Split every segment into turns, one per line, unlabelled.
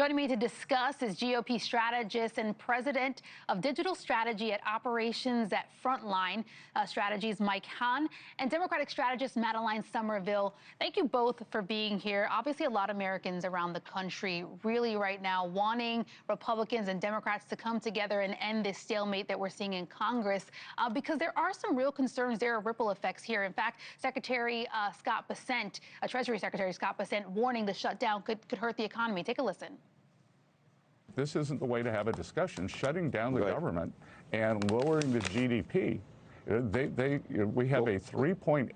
Joining me to discuss is GOP strategist and president of digital strategy at operations at Frontline Strategies, Mike Hahn, and Democratic strategist Madeline Somerville. Thank you both for being here. Obviously, a lot of Americans around the country really right now wanting Republicans and Democrats to come together and end this stalemate that we're seeing in Congress because there are some real concerns. There are ripple effects here. In fact, Secretary Scott Bessent, Treasury Secretary Scott Bessent, warning the shutdown could hurt the economy. Take a listen.
This isn't the way to have a discussion. Shutting down the government and lowering the GDP. We have a 3.8%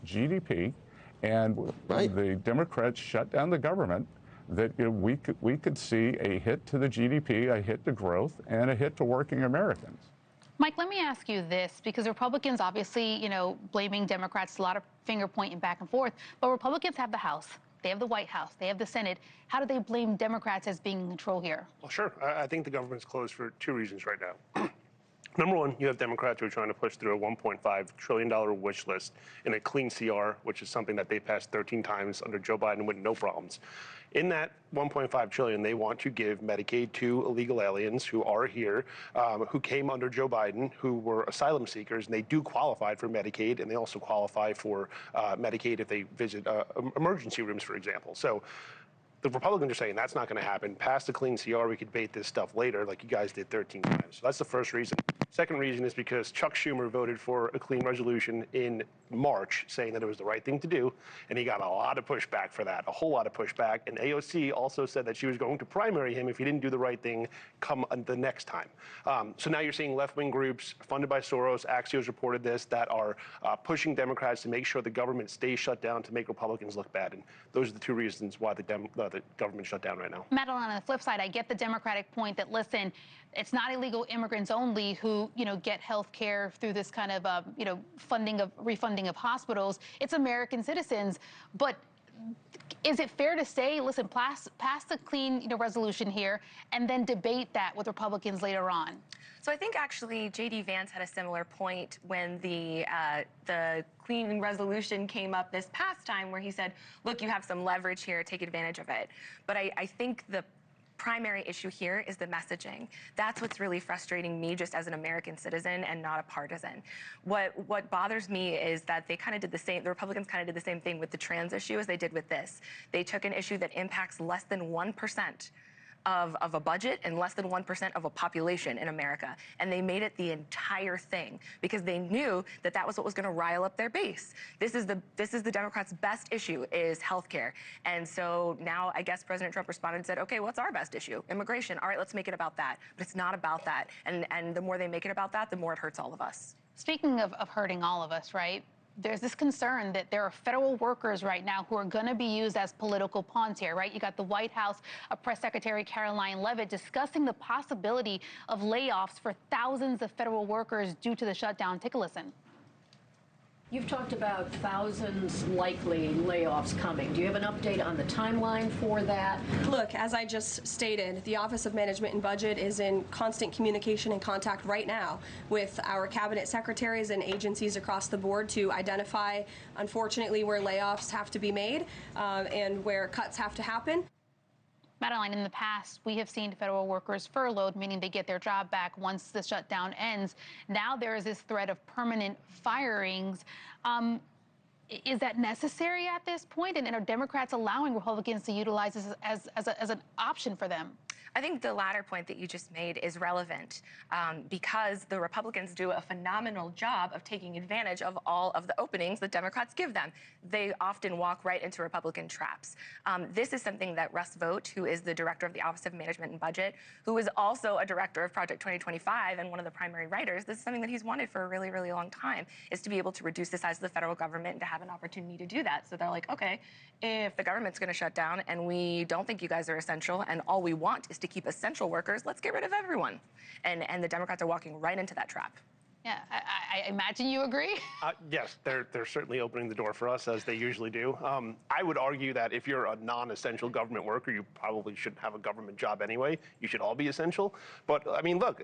GDP, and the Democrats shut down the government. That we could see a hit to the GDP, a hit to growth, and a hit to working Americans.
Mike, let me ask you this, because Republicans obviously, blaming Democrats, a lot of finger pointing back and forth, but Republicans have the House. They have the White House. They have the Senate. How do they blame Democrats as being in control here?
Well, sure. I think the government's closed for two reasons right now. Number one, you have Democrats who are trying to push through a $1.5 trillion wish list in a clean CR, which is something that they passed 13 times under Joe Biden with no problems. In that $1.5 trillion, they want to give Medicaid to illegal aliens who are here, who came under Joe Biden, who were asylum seekers, and they do qualify for Medicaid, and they also qualify for Medicaid if they visit emergency rooms, for example. So the Republicans are saying that's not going to happen. Pass the clean CR, we could debate this stuff later, like you guys did 13 times. So that's the first reason. Second reason is because Chuck Schumer voted for a clean resolution in March, saying that it was the right thing to do, and he got a lot of pushback for that, a whole lot of pushback. And AOC also said that she was going to primary him if he didn't do the right thing come the next time. So now you're seeing left-wing groups funded by Soros, Axios reported this, that are pushing Democrats to make sure the government stays shut down to make Republicans look bad. And those are the two reasons why the government shut down right now.
Madeline, on the flip side, I get the Democratic point that, listen, it's not illegal immigrants only who, get health care through this kind of, refunding of hospitals. It's American citizens. But is it fair to say, listen, pass the clean resolution here and then debate that with Republicans later on?
So I think actually J.D. Vance had a similar point when the clean resolution came up this past time, where he said, look, you have some leverage here, take advantage of it. But I think the primary issue here is the messaging. That's what's really frustrating me just as an American citizen and not a partisan. What bothers me is that they kind of did the same, the Republicans kind of did the same thing with the trans issue as they did with this. They took an issue that impacts less than 1% of a budget and less than 1% of a population in America. And they made it the entire thing because they knew that that was what was going to rile up their base. This is the Democrats' best issue, is healthcare. And so now I guess President Trump responded and said, okay, what's our best issue? Immigration. All right, let's make it about that. But it's not about that. And the more they make it about that, the more it hurts all of us. Speaking
of hurting all of us, right? There's this concern that there are federal workers right now who are going to be used as political pawns here, right? You got the White House Press Secretary Caroline Leavitt discussing the possibility of layoffs for thousands of federal workers due to the shutdown. Take a listen.
You've talked about thousands likely layoffs coming. Do you have an update on the timeline for that?
Look, as I just stated, the Office of Management and Budget is in constant communication and contact right now with our cabinet secretaries and agencies across the board to identify, unfortunately, where layoffs have to be made and where cuts have to happen.
Madeline, in the past, we have seen federal workers furloughed, meaning they get their job back once the shutdown ends. Now there is this threat of permanent firings. Is that necessary at this point? And are Democrats allowing Republicans to utilize this as an option for them?
I think the latter point that you just made is relevant because the Republicans do a phenomenal job of taking advantage of all of the openings that Democrats give them. They often walk right into Republican traps. This is something that Russ Vought, who is the director of the Office of Management and Budget, who is also a director of Project 2025 and one of the primary writers, this is something that he's wanted for a really, really long time, is to be able to reduce the size of the federal government and to have an opportunity to do that. So they're like, okay, if the government's going to shut down and we don't think you guys are essential and all we want is to keep essential workers, let's get rid of everyone. And the Democrats are walking right into that trap.
Yeah, I imagine you agree?
Yes, they're certainly opening the door for us, as they usually do. I would argue that if you're a non-essential government worker, you probably shouldn't have a government job anyway. You should all be essential. But, I mean, look,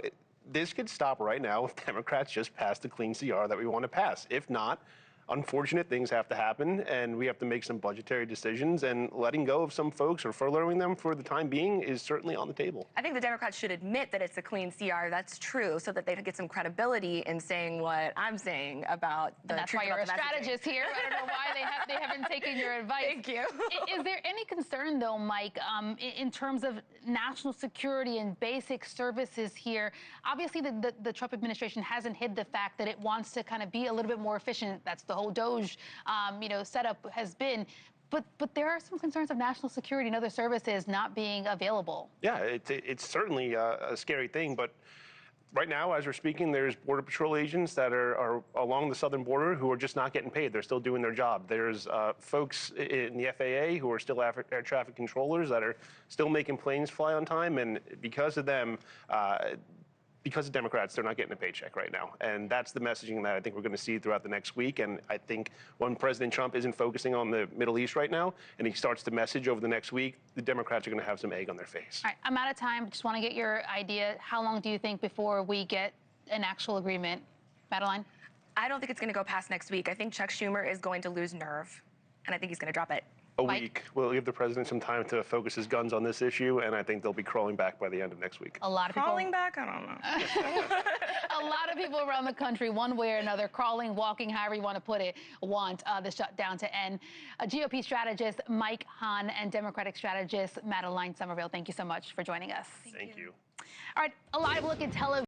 this could stop right now if Democrats just pass the clean CR that we want to pass. If not, unfortunate things have to happen, and we have to make some budgetary decisions, and letting go of some folks or furloughing them for the time being is certainly on the table.
I think the Democrats should admit that it's a clean CR. That's true, so that they get some credibility in saying what I'm saying about the.
And that's
truth
why you're a
about the messaging.
strategist here. I don't know why they haven't taken your advice.
Thank you.
Is there any concern, though, Mike, in terms of national security and basic services here? Obviously, the Trump administration hasn't hid the fact that it wants to kind of be a little bit more efficient. That's the whole DOJ, setup has been. But there are some concerns of national security and other services not being available.
Yeah, it's certainly a scary thing, but right now, as we're speaking, there's Border Patrol agents that are along the southern border who are just not getting paid. They're still doing their job. There's folks in the FAA who are still air traffic controllers that are still making planes fly on time, and because of them, because of Democrats, they're not getting a paycheck right now. And that's the messaging that I think we're going to see throughout the next week. And I think when President Trump isn't focusing on the Middle East right now, and he starts to message over the next week, the Democrats are going to have some egg on their face.
All right, I'm out of time. Just want to get your idea. How long do you think before we get an actual agreement? Madeline?
I don't think it's going to go past next week. I think Chuck Schumer is going to lose nerve, and I think he's going to drop it.
A
Mike?
week will give the president some time to focus his guns on this issue, and I think they'll be crawling back by the end of next week.
A lot of
Crawling
people,
back? I don't know.
a lot of people around the country, one way or another, crawling, walking, however you want to put it, want the shutdown to end. GOP strategist Mike Hahn and Democratic strategist Madeline Somerville, thank you so much for joining us.
Thank you.
All right, a live look at television.